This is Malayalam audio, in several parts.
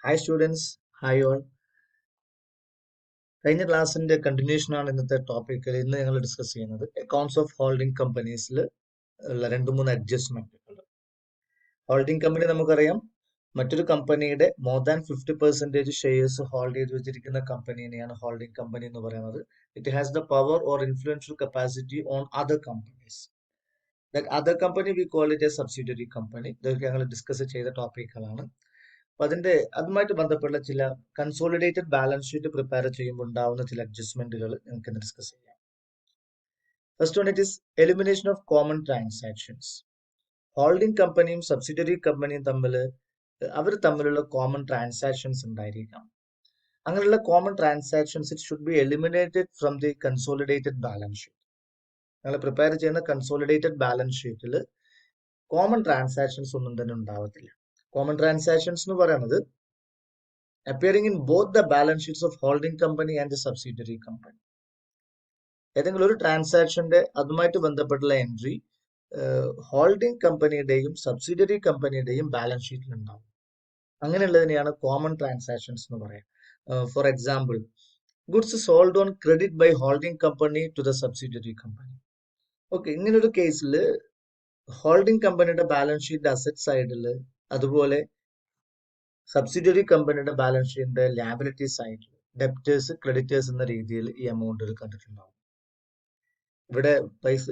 Hi students, hi all. കഴിഞ്ഞ ക്ലാസ്സിന്റെ കണ്ടിന്യൂഷൻ ആണ് ഇന്നത്തെ ടോപ്പിക്കിൽ ഇന്ന് ഞങ്ങൾ ഡിസ്കസ് ചെയ്യുന്നത് അക്കൗണ്ട്സ് ഓഫ് ഹോൾഡിംഗ് കമ്പനീസിൽ ഉള്ള രണ്ട് മൂന്ന് അഡ്ജസ്റ്റ്മെന്റുകൾ. ഹോൾഡിംഗ് കമ്പനി നമുക്കറിയാം, മറ്റൊരു കമ്പനിയുടെ മോർ ദാൻ 50% ഷെയർസ് ഹോൾഡ് ചെയ്ത് വെച്ചിരിക്കുന്ന കമ്പനിയെയാണ് ഹോൾഡിംഗ് കമ്പനി എന്ന് പറയുന്നത്. It has the power or influential capacity on other companies. That other company we call it A subsidiary company. ഇതൊക്കെ ഞങ്ങൾ ഡിസ്കസ് ചെയ്ത ടോപ്പിക്കുകളാണ്. അപ്പൊ അതുമായിട്ട് ബന്ധപ്പെട്ട ചില കൺസോളിഡേറ്റഡ് ബാലൻസ് ഷീറ്റ് പ്രിപ്പയർ ചെയ്യുമ്പോൾ ഉണ്ടാവുന്ന ചില അഡ്ജസ്റ്റ്മെന്റുകൾ നമുക്ക് ഡിസ്കസ് ചെയ്യാം. First one it is elimination of common transactions. Holding കമ്പനിയും സബ്സിഡിയറി കമ്പനിയും തമ്മിലുള്ള കോമൺ ട്രാൻസാക്ഷൻസ് ഉണ്ടായിരിക്കാം. അങ്ങനെയുള്ള common transactions it should be eliminated from the consolidated balance sheet. ഞങ്ങൾ പ്രിപ്പയർ ചെയ്യുന്ന കൺസോളിഡേറ്റഡ് ബാലൻസ് ഷീറ്റിൽ കോമൺ ട്രാൻസാക്ഷൻസ് ഒന്നും തന്നെ ഉണ്ടാവത്തില്ല. കോമൺ ട്രാൻസാക്ഷൻസ് എന്ന് പറയുന്നത് appearing in both the balance sheets of holding company and the subsidiary company. ഏതെങ്കിലും ഒരു ട്രാൻസാക്ഷന്റെ അതുമായിട്ട് ബന്ധപ്പെട്ടുള്ള എൻട്രി ഹോൾഡിംഗ് കമ്പനിയുടെയും സബ്സിഡിയറി കമ്പനിയുടെയും ബാലൻസ് ഷീറ്റിൽ ഉണ്ടാവും. അങ്ങനെയുള്ളതിനെയാണ് കോമൺ ട്രാൻസാക്ഷൻസ് എന്ന് പറയാം. For example, goods sold on credit by holding company to the subsidiary company. Okay, ഇങ്ങനൊരു കേസിൽ ഹോൾഡിംഗ് കമ്പനിയുടെ ബാലൻസ് ഷീറ്റ് അസറ്റ് സൈഡിൽ, അതുപോലെ സബ്സിഡിയറി കമ്പനിയുടെ ബാലൻസ് ഷീറ്റിന്റെ ലാബിലിറ്റി സൈഡിൽ ഡെപ്റ്റേഴ്സ് ക്രെഡിറ്റേഴ്സ് എന്ന രീതിയിൽ ഈ എമൗണ്ടുകൾ കണ്ടിട്ടുണ്ടാവും. ഇവിടെ പൈസ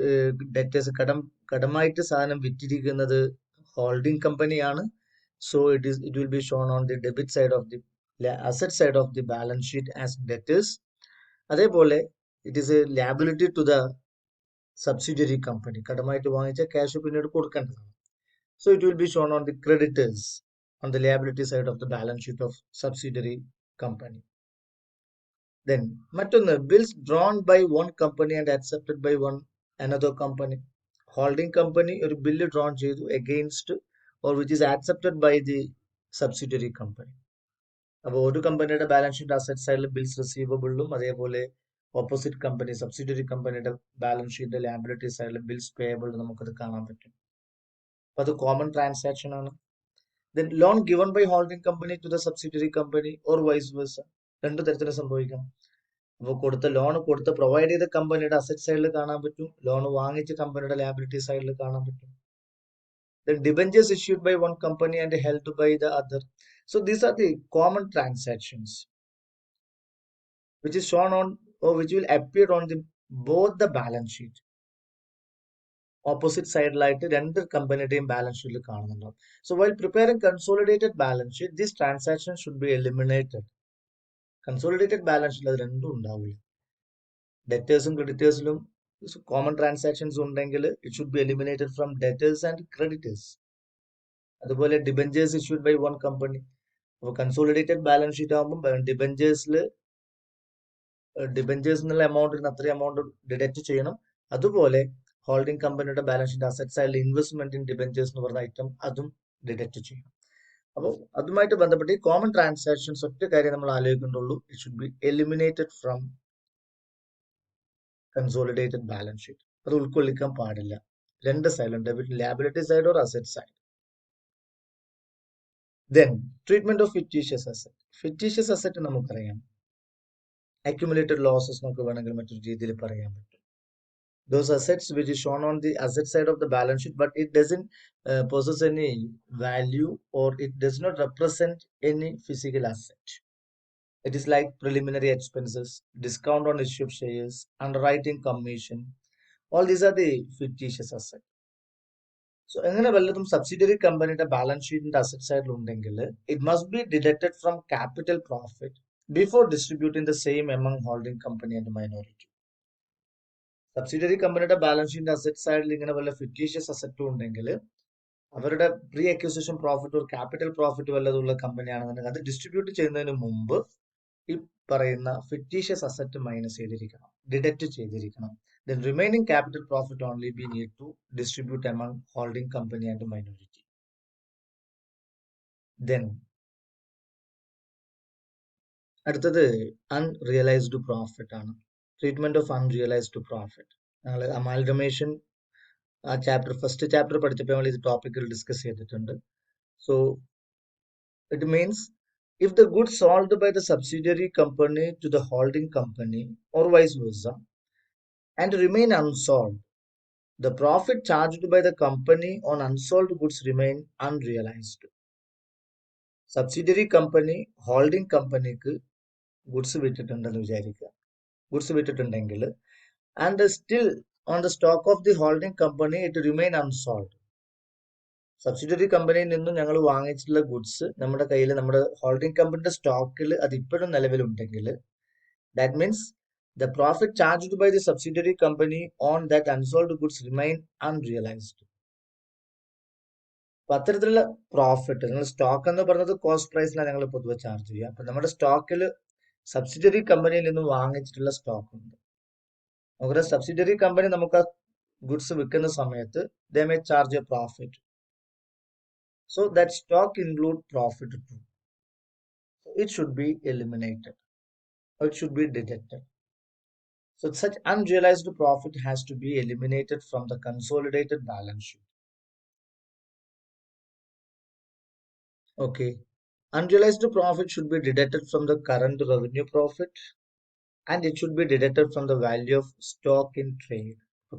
ഡെപ്റ്റേഴ്സ് കടമായിട്ട് സാധനം വിറ്റിരിക്കുന്നത് ഹോൾഡിംഗ് കമ്പനിയാണ്. So it will be shown on the debit side of the asset side of the balance sheet as debtors. അതേപോലെ it is a liability to the subsidiary company. കടമായിട്ട് വാങ്ങിച്ച ക്യാഷ് പിന്നീട് കൊടുക്കേണ്ടതാണ്. So it will be shown on the creditors on the liability side of the balance sheet of subsidiary company. Then മറ്റൊന്ന്, bills drawn by one company and accepted by another company. Holding company ഒരു ബില്ല് ഡ്രോൺ ചെയ്തു against or which is accepted by the subsidiary company. അപ്പോൾ ഒരു കമ്പനിയുടെ ബാലൻസ് ഷീറ്റ് അസറ്റ് സൈഡിൽ ബിൽസ് റിസീവബിളും, അതേപോലെ ഓപ്പോസിറ്റ് കമ്പനി സബ്സിഡിയറി കമ്പനിയുടെ ബാലൻസ് ഷീറ്റ് ലാബിലിറ്റി സൈഡിൽ ബിൽസ് പേയബിൾ നമുക്കത് കാണാൻ പറ്റും. അപ്പൊ അത് കോമൺ ട്രാൻസാക്ഷൻ ആണ്. Then loan given by holding company to the subsidiary company or vice versa. രണ്ടു തരത്തിൽ സംഭവിക്കാം. അപ്പോൾ കൊടുത്ത പ്രൊവൈഡ് ചെയ്ത കമ്പനിയുടെ അസറ്റ് സൈഡിൽ കാണാൻ പറ്റും, ലോൺ വാങ്ങിച്ച കമ്പനിയുടെ ലാബിലിറ്റി സൈഡിൽ കാണാൻ പറ്റും. Then debentures issued by one company and held by the other. So these are the common transactions which is shown on or which will appear on the both the balance sheet. Opposite സൈഡിലായിട്ട് രണ്ട് കമ്പനിയുടെയും ബാലൻസ് ഷീറ്റിൽ കാണുന്നുണ്ടാവും. So while preparing consolidated balance sheet this transaction should be eliminated. Consolidated balance ഷീറ്റിൽ അത് രണ്ടും ഉണ്ടാവില്ല. ഡെറ്റേഴ്സും ക്രെഡിറ്റേഴ്സിലും കോമൺ ട്രാൻസാക്ഷൻസ് ഉണ്ടെങ്കിൽ it should be eliminated from debtors and creditors. അതുപോലെ debentures issued by one company. അപ്പോൾ കൺസോളിഡേറ്റഡ് ബാലൻസ് ഷീറ്റ് ആകുമ്പോൾ ഡിബെഞ്ചേഴ്സ് എന്നുള്ള എമൗണ്ടിന് അത്രയും എമൗണ്ട് ഡിഡക്റ്റ് ചെയ്യണം. അതുപോലെ ഹോൾഡിംഗ് കമ്പനിയുടെ ബാലൻസ് ഷീറ്റ് അസറ്റ് സൈഡിൽ ഇൻവെസ്റ്റ്മെന്റ് ഇൻ ഡിബെഞ്ചേഴ്സ് എന്ന് പറഞ്ഞ ഐറ്റം അതും ഡിഡക്റ്റ് ചെയ്യണം. അപ്പോൾ അതുമായിട്ട് ബന്ധപ്പെട്ട് ഈ കോമൺ ട്രാൻസാക്ഷൻസ് ഒറ്റ കാര്യം നമ്മൾ ആലോചിക്കേണ്ടുള്ളൂ, it should be eliminated from consolidated balance sheet. അത് ഉൾക്കൊള്ളിക്കാൻ പാടില്ല രണ്ട് സൈഡിലും, debit liability side or asset side. Then treatment of fictitious asset. Fictitious asset നമുക്കറിയാം, അക്യുമുലേറ്റഡ് ലോസസ് നമുക്ക് വേണമെങ്കിൽ മറ്റൊരു രീതിയിൽ പറയാൻ പറ്റും. Those assets which is shown on the asset side of the balance sheet, but it doesn't possess any value or it does not represent any physical asset. It is like preliminary expenses, discount on issue of shares, underwriting commission. All these are the fictitious assets. So എങ്ങനെ വല്ലതും സബ്സിഡിയറി കമ്പനിയുടെ ബാലൻസ് ഷീറ്റിന്റെ അസറ്റ് സൈഡിൽ ഉണ്ടെങ്കിൽ it must be deducted from capital profit before distributing the same among holding company and minority. Subsidiary കമ്പനിയുടെ ബാലൻസ് ഷീറ്റിന്റെ അസറ്റ് സൈഡിൽ ഇങ്ങനെ വല്ല ഫിക്റ്റീഷ്യസ് അസറ്റും ഉണ്ടെങ്കിൽ അവരുടെ പ്രീ അക്വിസിഷൻ പ്രോഫിറ്റ് ഒരു ക്യാപിറ്റൽ പ്രോഫിറ്റ് വല്ലതുള്ള കമ്പനിയാണെന്നുണ്ടെങ്കിൽ അത് ഡിസ്ട്രിബ്യൂട്ട് ചെയ്യുന്നതിന് മുമ്പ് ഈ പറയുന്ന ഫിക്റ്റീഷ്യസ് അസറ്റ് മൈനസ് ചെയ്തിരിക്കണം, ഡിഡക്റ്റ് ചെയ്തിരിക്കണം. Then remaining capital profit only be need to distribute among holding company and minority. Then അടുത്തത് അൺറിയലൈസ്ഡ് പ്രോഫിറ്റ് ആണ്. Treatment of unrealised profit. ഞങ്ങൾ അമാൽഗമേഷൻ ആ ഫസ്റ്റ് ചാപ്റ്റർ പഠിച്ചപ്പോൾ നമ്മൾ ഇത് ടോപ്പിക്കിൽ ഡിസ്കസ് ചെയ്തിട്ടുണ്ട്. So it means If the goods sold by the subsidiary company to the holding company or vice versa and remain unsold, the profit charged by the company on unsold goods remain unrealized. Subsidiary company holding കമ്പനിക്ക് ഗുഡ്സ് വിറ്റിട്ടുണ്ടെന്ന് വിചാരിക്കുക. ഗുഡ്സ് വിറ്റിട്ടുണ്ടെങ്കിൽ and still on the stock of the holding company it remain unsold. Subsidiary കമ്പനിയിൽ നിന്നും ഞങ്ങൾ വാങ്ങിച്ചിട്ടുള്ള ഗുഡ്സ് നമ്മുടെ കയ്യിൽ, നമ്മുടെ ഹോൾഡിംഗ് കമ്പനിയുടെ സ്റ്റോക്കിൽ അത് ഇപ്പോഴും നിലവിലുണ്ടെങ്കിൽ that means the profit charged by the subsidiary company on that unsold goods remain unrealized. അപ്പൊ അത്തരത്തിലുള്ള പ്രോഫിറ്റ്, നിങ്ങൾ സ്റ്റോക്ക് എന്ന് പറഞ്ഞത് കോസ്റ്റ് പ്രൈസിലാണ് ഞങ്ങൾ പൊതുവെ ചാർജ് ചെയ്യുക. അപ്പൊ നമ്മുടെ സ്റ്റോക്കിൽ സബ്സിഡിയറി കമ്പനിയിൽ നിന്ന് വാങ്ങിച്ചിട്ടുള്ള സ്റ്റോക്ക് ഉണ്ട്. നമുക്ക് സബ്സിഡിയറി കമ്പനി നമുക്ക് ആ ഗുഡ്സ് വിൽക്കുന്ന സമയത്ത് they may charge a profit. So that stock include profit too. So it should be eliminated or it should be deducted. So such unrealized profit has to be eliminated from the consolidated balance sheet. Okay. Unrealized profit should be deducted from the current revenue profit and it should be deducted from the value of stock in trade.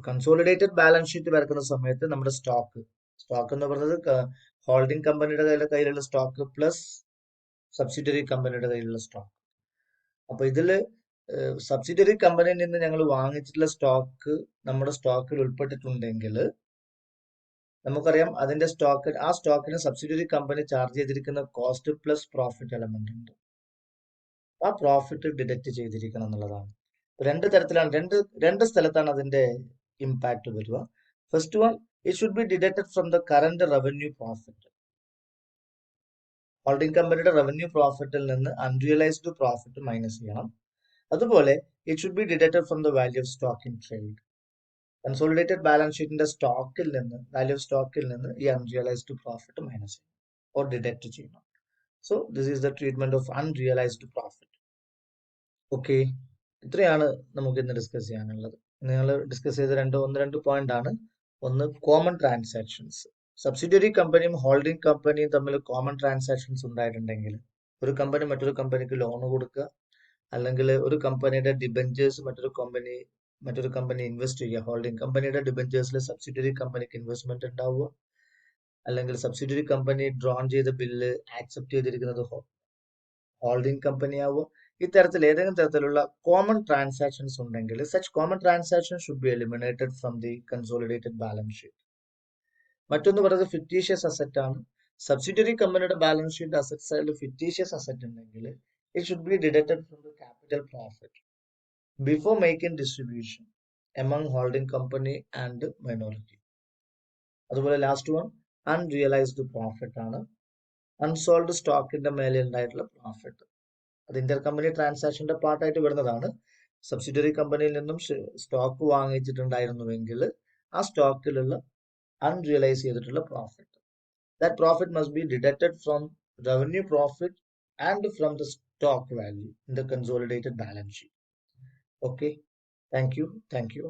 Consolidated balance sheet വരക്കുന്ന സമയത്ത് നമ്മുടെ സ്റ്റോക്ക് എന്ന് പറയുന്നത് ഹോൾഡിംഗ് കമ്പനിയുടെ കയ്യിലുള്ള സ്റ്റോക്ക് പ്ലസ് സബ്സിഡിയറി കമ്പനിയുടെ കയ്യിലുള്ള സ്റ്റോക്ക്. അപ്പൊ ഇതില് സബ്സിഡിയറി കമ്പനിയിൽ നിന്ന് ഞങ്ങൾ വാങ്ങിച്ചിട്ടുള്ള സ്റ്റോക്ക് നമ്മുടെ സ്റ്റോക്കിൽ ഉൾപ്പെട്ടിട്ടുണ്ടെങ്കിൽ നമുക്കറിയാം അതിന്റെ ആ സ്റ്റോക്കിന് സബ്സിഡിയറി കമ്പനി ചാർജ് ചെയ്തിരിക്കുന്ന കോസ്റ്റ് പ്ലസ് പ്രോഫിറ്റ് എലമെന്റ് ഉണ്ട്. ആ പ്രോഫിറ്റ് ഡിഡക്ട് ചെയ്തിരിക്കണം എന്നുള്ളതാണ്. രണ്ട് തരത്തിലാണ്, രണ്ട് സ്ഥലത്താണ് അതിന്റെ ഇമ്പാക്ട് വരിക. First one, it should be deducted from the current revenue profit. Holding കമ്പനിയുടെ റവന്യൂ പ്രോഫിറ്റിൽ നിന്ന് അൺറിയലൈസ്ഡ് പ്രോഫിറ്റ് മൈനസ് ചെയ്യണം. അതുപോലെ it should be deducted from the value of stock in trade. Consolidated balance ഷീറ്റിന്റെ വാല്യൂ ഓഫ് സ്റ്റോക്കിൽ നിന്ന് ഈ അൺറിയലൈസ്ഡ് പ്രോഫിറ്റ് മൈനസ് ചെയ്യണം ഓർ ഡിഡക്ട് ചെയ്യണം. So this is the treatment of unrealised profit. Okay, ഇത്രയാണ് നമുക്ക് ഇന്ന് ഡിസ്കസ് ചെയ്യാനുള്ളത്. നിങ്ങൾ ഡിസ്കസ് ചെയ്ത ഒന്ന് രണ്ട് പോയിന്റ് ആണ്. ഒന്ന്, കോമൺ ട്രാൻസാക്ഷൻസ്. സബ്സിഡിയറി കമ്പനിയും ഹോൾഡിംഗ് കമ്പനിയും തമ്മിൽ കോമൺ ട്രാൻസാക്ഷൻസ് ഉണ്ടായിട്ടുണ്ടെങ്കിൽ, ഒരു കമ്പനി മറ്റൊരു കമ്പനിക്ക് ലോൺ കൊടുക്കുക, അല്ലെങ്കിൽ ഒരു കമ്പനിയുടെ ഡിബെഞ്ചേഴ്സ് മറ്റൊരു കമ്പനി ഇൻവെസ്റ്റ് ചെയ്യുക. ഹോൾഡിംഗ് കമ്പനിയുടെ ഡിബെഞ്ചേഴ്സിൽ സബ്സിഡിയറി കമ്പനിക്ക് ഇൻവെസ്റ്റ്മെന്റ് ഉണ്ടാവുക, അല്ലെങ്കിൽ സബ്സിഡിയറി കമ്പനി ഡ്രോൺ ചെയ്ത ബില്ല് ആക്സെപ്റ്റ് ചെയ്തിരിക്കുന്നത് ഹോൾഡിംഗ് കമ്പനി ആവുക. ഇത്തരത്തിൽ ഏതെങ്കിലും തരത്തിലുള്ള കോമൺ ട്രാൻസാക്ഷൻസ് ഉണ്ടെങ്കിൽ such common transaction should be eliminated from the consolidated balance sheet. മറ്റൊന്ന് പറയുന്നത് ഫിക്റ്റീഷ്യസ് അസറ്റ് ആണ്. സബ്സിഡിയറി കമ്പനിയുടെ ബാലൻസ് ഷീറ്റ് അസറ്റ് സൈഡിൽ ഫിക്റ്റീഷ്യസ് അസറ്റ് ഉണ്ടെങ്കിൽ it should be deducted from the capital profit before making distribution among holding company and minority. അതുപോലെ ലാസ്റ്റ് വൺ, അൺറിയലൈസ്ഡ് പ്രോഫിറ്റ് ആണ്. അൺസോൾഡ് സ്റ്റോക്കിന്റെ മേലെ ഉണ്ടായിട്ടുള്ള പ്രോഫിറ്റ്, അത് ഇന്റർ കമ്പനി ട്രാൻസാക്ഷന്റെ പാർട്ടായിട്ട് വരുന്നതാണ്. സബ്സിഡിയറി കമ്പനിയിൽ നിന്നും സ്റ്റോക്ക് വാങ്ങിച്ചിട്ടുണ്ടായിരുന്നുവെങ്കിൽ ആ സ്റ്റോക്കിലുള്ള അൺറിയലൈസ് ചെയ്തിട്ടുള്ള profit, that profit must be deducted from revenue profit and from the stock value in the consolidated balance sheet. Okay, thank you.